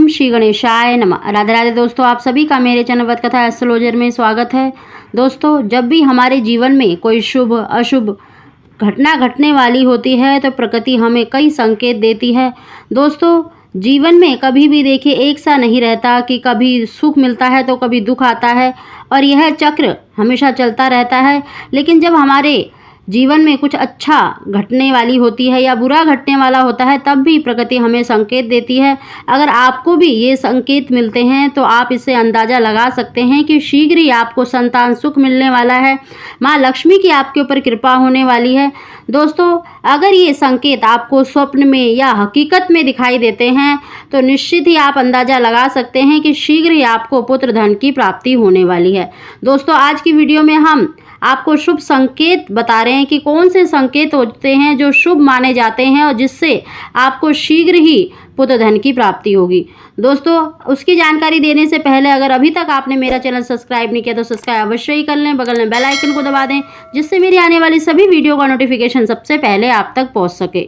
ओम श्री गणेशाय नमः। राधे राधे दोस्तों, आप सभी का मेरे चैनल वत कथा एस्ट्रोलॉजर में स्वागत है। दोस्तों, जब भी हमारे जीवन में कोई शुभ अशुभ घटना घटने वाली होती है तो प्रकृति हमें कई संकेत देती है। दोस्तों, जीवन में कभी भी देखिए एक सा नहीं रहता कि कभी सुख मिलता है तो कभी दुख आता है, और यह चक्र हमेशा चलता रहता है। लेकिन जब हमारे जीवन में कुछ अच्छा घटने वाली होती है या बुरा घटने वाला होता है, तब भी प्रकृति हमें संकेत देती है। अगर आपको भी ये संकेत मिलते हैं तो आप इससे अंदाज़ा लगा सकते हैं कि शीघ्र ही आपको संतान सुख मिलने वाला है, माँ लक्ष्मी की आपके ऊपर कृपा होने वाली है। दोस्तों, अगर ये संकेत आपको स्वप्न में या हकीकत में दिखाई देते हैं तो निश्चित ही आप अंदाज़ा लगा सकते हैं कि शीघ्र ही आपको पुत्र धन की प्राप्ति होने वाली है। दोस्तों, आज की वीडियो में हम आपको शुभ संकेत बता रहे हैं कि कौन से संकेत होते हैं जो शुभ माने जाते हैं और जिससे आपको शीघ्र ही पुत्र धन की प्राप्ति होगी। दोस्तों, उसकी जानकारी देने से पहले अगर अभी तक आपने मेरा चैनल सब्सक्राइब नहीं किया तो सब्सक्राइब अवश्य ही कर लें, बगल में बेल आइकन को दबा दें जिससे मेरी आने वाली सभी वीडियो का नोटिफिकेशन सबसे पहले आप तक पहुंच सके।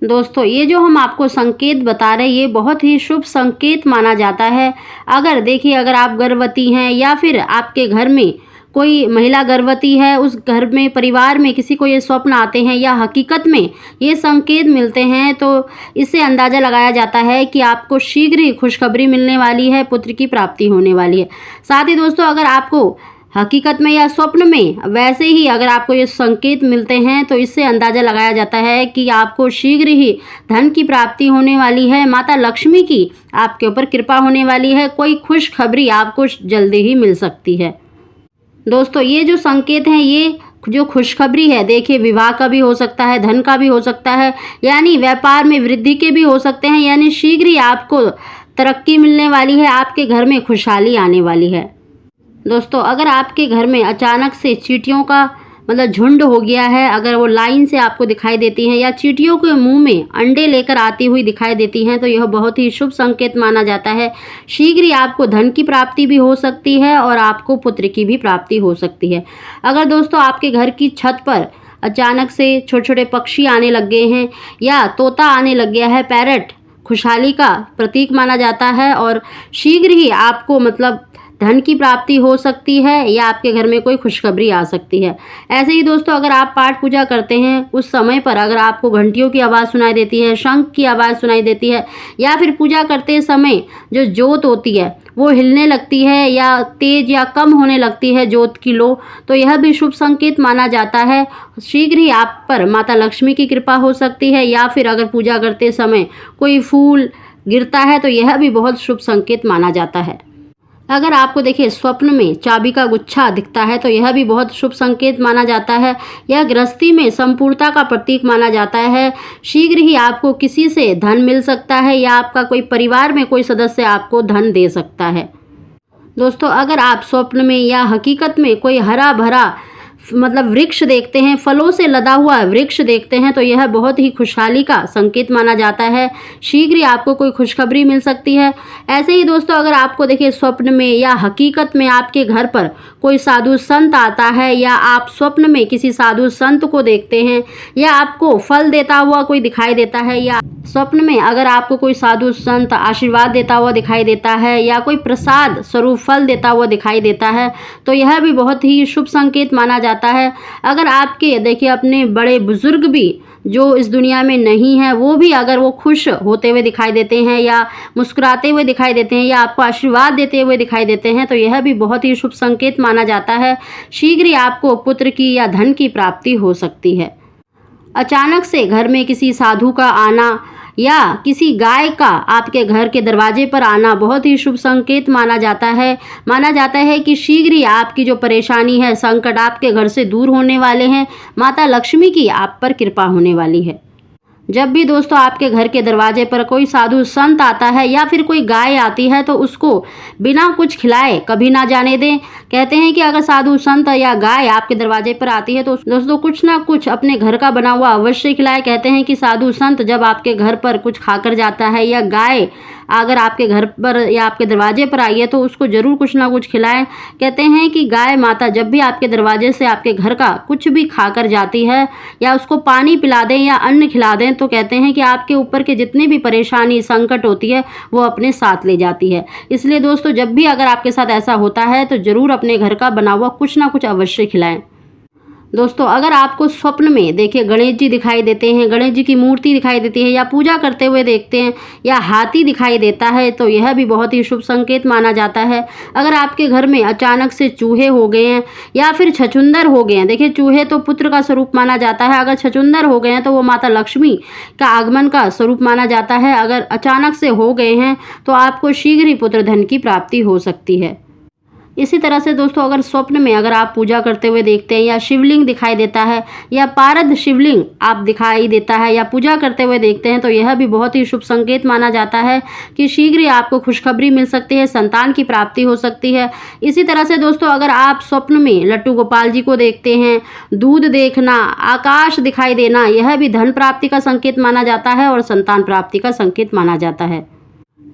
दोस्तों, ये जो हम आपको संकेत बता रहे हैं ये बहुत ही शुभ संकेत माना जाता है। अगर आप गर्भवती हैं या फिर आपके घर में कोई महिला गर्भवती है, उस घर में परिवार में किसी को ये स्वप्न आते हैं या हकीकत में ये संकेत मिलते हैं तो इससे अंदाज़ा लगाया जाता है कि आपको शीघ्र ही खुशखबरी मिलने वाली है, पुत्र की प्राप्ति होने वाली है। साथ ही दोस्तों, अगर आपको हकीकत में या स्वप्न में वैसे ही अगर आपको ये संकेत मिलते हैं तो इससे अंदाज़ा लगाया जाता है कि आपको शीघ्र ही धन की प्राप्ति होने वाली है, माता लक्ष्मी की आपके ऊपर कृपा होने वाली है, कोई खुशखबरी आपको जल्दी ही मिल सकती है। दोस्तों, ये जो संकेत हैं, ये जो खुशखबरी है, देखिए विवाह का भी हो सकता है, धन का भी हो सकता है, यानी व्यापार में वृद्धि के भी हो सकते हैं, यानी शीघ्र ही आपको तरक्की मिलने वाली है, आपके घर में खुशहाली आने वाली है। दोस्तों, अगर आपके घर में अचानक से चींटियों का झुंड हो गया है, अगर वो लाइन से आपको दिखाई देती हैं या चींटियों के मुंह में अंडे लेकर आती हुई दिखाई देती हैं तो यह बहुत ही शुभ संकेत माना जाता है। शीघ्र ही आपको धन की प्राप्ति भी हो सकती है और आपको पुत्र की भी प्राप्ति हो सकती है। अगर दोस्तों आपके घर की छत पर अचानक से छोटे छोटे पक्षी आने लग गए हैं या तोता आने लग गया है, पैरट खुशहाली का प्रतीक माना जाता है और शीघ्र ही आपको धन की प्राप्ति हो सकती है या आपके घर में कोई खुशखबरी आ सकती है। ऐसे ही दोस्तों, अगर आप पाठ पूजा करते हैं उस समय पर अगर आपको घंटियों की आवाज़ सुनाई देती है, शंख की आवाज़ सुनाई देती है या फिर पूजा करते समय जो जोत होती है वो हिलने लगती है या तेज या कम होने लगती है जोत की लो, तो यह भी शुभ संकेत माना जाता है। शीघ्र ही आप पर माता लक्ष्मी की कृपा हो सकती है, या फिर अगर पूजा करते समय कोई फूल गिरता है तो यह भी बहुत शुभ संकेत माना जाता है। अगर आपको देखिए स्वप्न में चाबी का गुच्छा दिखता है तो यह भी बहुत शुभ संकेत माना जाता है। यह गृहस्थी में संपूर्णता का प्रतीक माना जाता है। शीघ्र ही आपको किसी से धन मिल सकता है या आपका कोई परिवार में कोई सदस्य आपको धन दे सकता है। दोस्तों, अगर आप स्वप्न में या हकीकत में कोई हरा भरा वृक्ष देखते हैं, फलों से लदा हुआ वृक्ष देखते हैं तो यह बहुत ही खुशहाली का संकेत माना जाता है। शीघ्र ही आपको कोई खुशखबरी मिल सकती है। ऐसे ही दोस्तों, अगर आपको देखिए स्वप्न में या हकीकत में आपके घर पर कोई साधु संत आता है या आप स्वप्न में किसी साधु संत को देखते हैं या आपको फल देता हुआ कोई दिखाई देता है, या स्वप्न में अगर आपको कोई साधु संत आशीर्वाद देता हुआ दिखाई देता है या कोई प्रसाद स्वरूप फल देता हुआ दिखाई देता है तो यह भी बहुत ही शुभ संकेत माना जाता है। अगर आपके देखिए अपने बड़े बुजुर्ग भी जो इस दुनिया में नहीं है वो भी अगर वो खुश होते हुए दिखाई देते हैं या मुस्कुराते हुए दिखाई देते हैं या आपको आशीर्वाद देते हुए दिखाई देते हैं तो यह भी बहुत ही शुभ संकेत माना जाता है। शीघ्र ही आपको पुत्र की या धन की प्राप्ति हो सकती है। अचानक से घर में किसी साधु का आना या किसी गाय का आपके घर के दरवाजे पर आना बहुत ही शुभ संकेत माना जाता है। माना जाता है कि शीघ्र ही आपकी जो परेशानी है, संकट आपके घर से दूर होने वाले हैं, माता लक्ष्मी की आप पर कृपा होने वाली है। जब भी दोस्तों आपके घर के दरवाजे पर कोई साधु संत आता है या फिर कोई गाय आती है तो उसको बिना कुछ खिलाए कभी ना जाने दें। कहते हैं कि अगर साधु संत या गाय आपके दरवाजे पर आती है तो दोस्तों कुछ ना कुछ अपने घर का बना हुआ अवश्य खिलाए। कहते हैं कि साधु संत जब आपके घर पर कुछ खाकर जाता है या गाय अगर आपके घर पर या आपके दरवाजे पर आई है तो उसको ज़रूर कुछ ना कुछ खिलाएं। कहते हैं कि गाय माता जब भी आपके दरवाजे से आपके घर का कुछ भी खाकर जाती है या उसको पानी पिला दें या अन्न खिला दें तो कहते हैं कि आपके ऊपर के जितनी भी परेशानी संकट होती है वो अपने साथ ले जाती है। इसलिए दोस्तों जब भी अगर आपके साथ ऐसा होता है तो ज़रूर अपने घर का बना हुआ कुछ ना कुछ अवश्य खिलाएं। दोस्तों अगर आपको स्वप्न में देखिए गणेश जी दिखाई देते हैं, गणेश जी की मूर्ति दिखाई देती है या पूजा करते हुए देखते हैं या हाथी दिखाई देता है तो यह भी बहुत ही शुभ संकेत माना जाता है। अगर आपके घर में अचानक से चूहे हो गए हैं या फिर छछूंदर हो गए हैं, देखिए चूहे तो पुत्र का स्वरूप माना जाता है, अगर छछूंदर हो गए हैं तो वो माता लक्ष्मी का आगमन का स्वरूप माना जाता है। अगर अचानक से हो गए हैं तो आपको शीघ्र ही पुत्र धन की प्राप्ति हो सकती है। इसी तरह से दोस्तों अगर स्वप्न में अगर आप पूजा करते हुए देखते हैं या शिवलिंग दिखाई देता है या पारद शिवलिंग आप दिखाई देता है या पूजा करते हुए देखते हैं तो यह भी बहुत ही शुभ संकेत माना जाता है कि शीघ्र ही आपको खुशखबरी मिल सकती है, संतान की प्राप्ति हो सकती है। इसी तरह से दोस्तों अगर आप स्वप्न में लट्टू गोपाल जी को देखते हैं, दूध देखना, आकाश दिखाई देना, यह भी धन प्राप्ति का संकेत माना जाता है और संतान प्राप्ति का संकेत माना जाता है।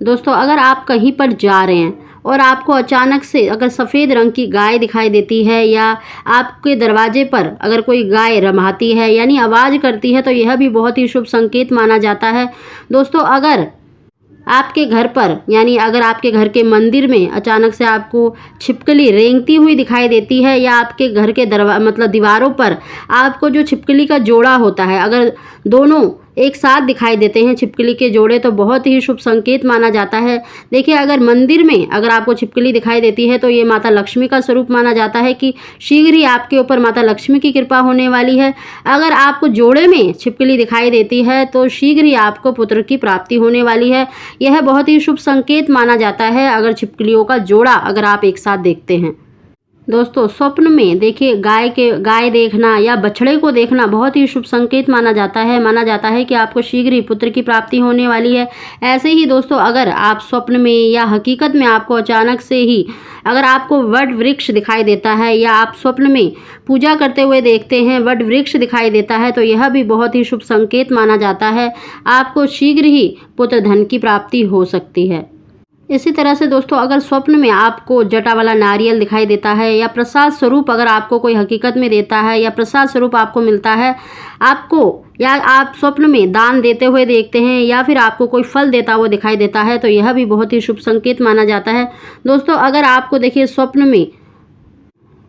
दोस्तों अगर आप कहीं पर जा रहे हैं और आपको अचानक से अगर सफ़ेद रंग की गाय दिखाई देती है या आपके दरवाजे पर अगर कोई गाय रमाती है यानी आवाज़ करती है तो यह भी बहुत ही शुभ संकेत माना जाता है। दोस्तों अगर आपके घर पर यानी अगर आपके घर के मंदिर में अचानक से आपको छिपकली रेंगती हुई दिखाई देती है या आपके घर के दीवारों पर आपको जो छिपकली का जोड़ा होता है अगर दोनों एक साथ दिखाई देते हैं छिपकली के जोड़े तो बहुत ही शुभ संकेत माना जाता है। देखिए अगर मंदिर में अगर आपको छिपकली दिखाई देती है तो ये माता लक्ष्मी का स्वरूप माना जाता है कि शीघ्र ही आपके ऊपर माता लक्ष्मी की कृपा होने वाली है। अगर आपको जोड़े में छिपकली दिखाई देती है तो शीघ्र ही आपको पुत्र की प्राप्ति होने वाली है। यह बहुत ही शुभ संकेत माना जाता है अगर छिपकलियों का जोड़ा अगर आप एक साथ देखते हैं। दोस्तों स्वप्न में देखिए गाय देखना या बछड़े को देखना बहुत ही शुभ संकेत माना जाता है कि आपको शीघ्र ही पुत्र की प्राप्ति होने वाली है। ऐसे ही दोस्तों अगर आप स्वप्न में या हकीकत में आपको अचानक से ही अगर आपको वट वृक्ष दिखाई देता है या आप स्वप्न में पूजा करते हुए देखते हैं वट वृक्ष दिखाई देता है तो यह भी बहुत ही शुभ संकेत माना जाता है, आपको शीघ्र ही पुत्र धन की प्राप्ति हो सकती है। इसी तरह से दोस्तों अगर स्वप्न में आपको जटा वाला नारियल दिखाई देता है या प्रसाद स्वरूप अगर आपको कोई हकीकत में देता है या प्रसाद स्वरूप आपको मिलता है आपको या आप स्वप्न में दान देते हुए देखते हैं या फिर आपको कोई फल देता हुआ दिखाई देता है तो यह भी बहुत ही शुभ संकेत माना जाता है। दोस्तों अगर आपको देखिए स्वप्न में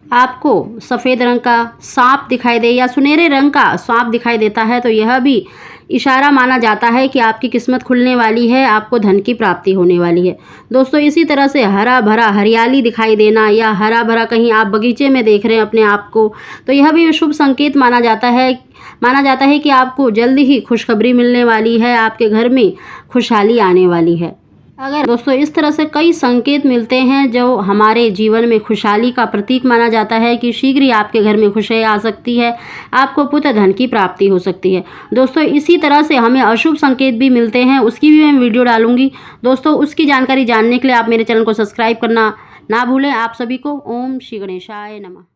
आपको सफ़ेद रंग का सांप दिखाई दे या सुनहरे रंग का सांप दिखाई देता है तो यह भी इशारा माना जाता है कि आपकी किस्मत खुलने वाली है, आपको धन की प्राप्ति होने वाली है। दोस्तों इसी तरह से हरा भरा हरियाली दिखाई देना या हरा भरा कहीं आप बगीचे में देख रहे हैं अपने आप को तो यह भी शुभ संकेत माना जाता है कि आपको जल्दी ही खुशखबरी मिलने वाली है, आपके घर में खुशहाली आने वाली है। अगर दोस्तों इस तरह से कई संकेत मिलते हैं जो हमारे जीवन में खुशहाली का प्रतीक माना जाता है कि शीघ्र ही आपके घर में खुशहाली आ सकती है, आपको पुत्र धन की प्राप्ति हो सकती है। दोस्तों इसी तरह से हमें अशुभ संकेत भी मिलते हैं, उसकी भी मैं वीडियो डालूंगी। दोस्तों उसकी जानकारी जानने के लिए आप मेरे चैनल को सब्सक्राइब करना ना भूलें। आप सभी को ओम श्री गणेशाय नमः।